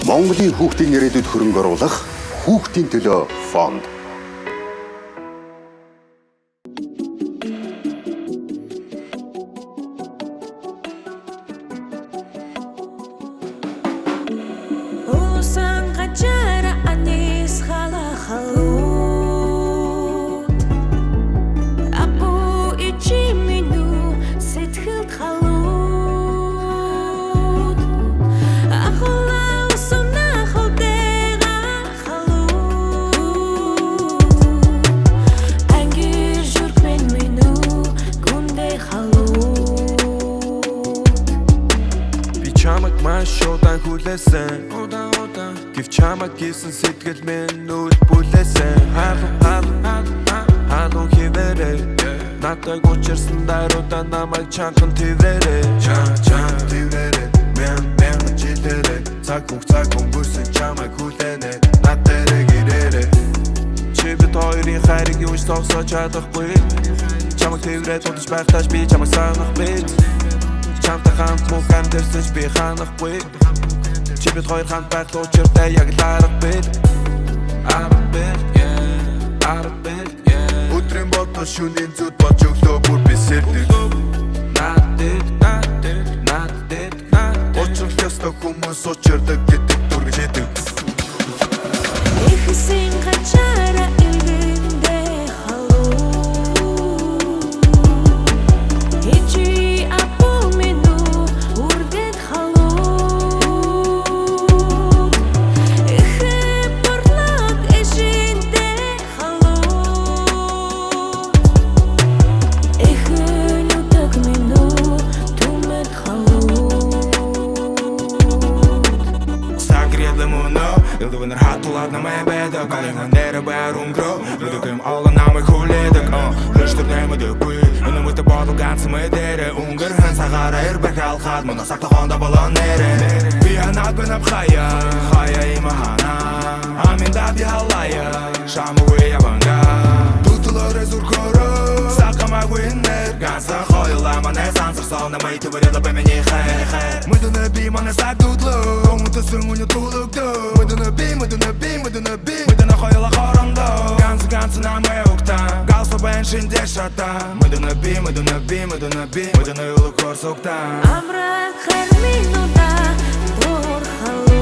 Монголын хүүхдийн ирээдүйд хөрөнгө оруулах хүүхдийн төлөө фонд. Шуудан хүлээсэн Гэвч чамаг гисэн сэтгэл минь нүд бүлээсэн Халуун хивээрээ Надад учирсан даруудаа намайг чанхан твээрээ Твээрээ Мэн жилээрээ Цаг өнгөрсөн чамайг хүлээнэ Над дээрээ гэрээрээ Чи бид хоёрын хайрыг юуш зогсож чадахгүй Чамайг твээрээ тутаж байхдаач би чамайг санах бит Чамтай хамт мөн амьдэрсэж би ханахгүй Чи бид хоёр хамт байх учиртай яг л арга бит Өдрийн бодол шөнийн зүд болж өглөө бүр би сэрдэг Надад Учрах ёстой хүмүүс учирдаг гэдэг дүргэж идэг Ихэсэн гачаараа илгэндээ халуу Ичи Ilduvunlar hatırlatmaya bedak Alayman nere bär ungro Ludukum alla namay hulledak Lıştır neymedik bu Önümüzde bottle gansımı dere Ungar hın sagara erbek alkhad Muna sakta honda balon nere Bihanat benab khaya Khaya imahana Amin da bir halaya Shamu ve yabanga Tutulur ezur koro Sakama winner Gansa khoyulama ne sansır salna Maytı varela bemeni khair Mıdını bir mana sak tutlu Umutasın unutuluktu Мыдана khoyla qarandı Gansı namaya uktan Galsa ben şimdi şartta Mıdana Mıdana yolu korsuktan Amra kharminoda Dur halu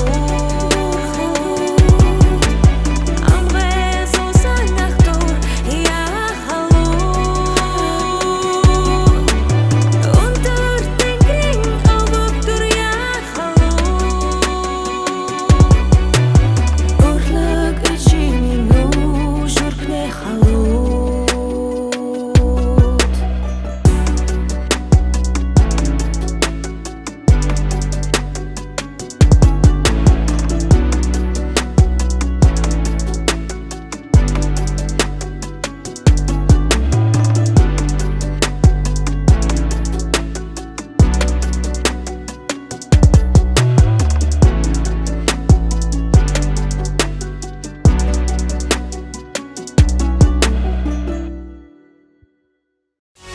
Amre sosanak dur Ya halu Undur tengring Avuk dur ya halu Urluk içiminu Jurkne halu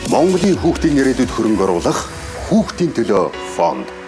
Монголын хүүхдийн ирээдүйд хөрөнгө оруулах хүүхдийн төлөө фонд.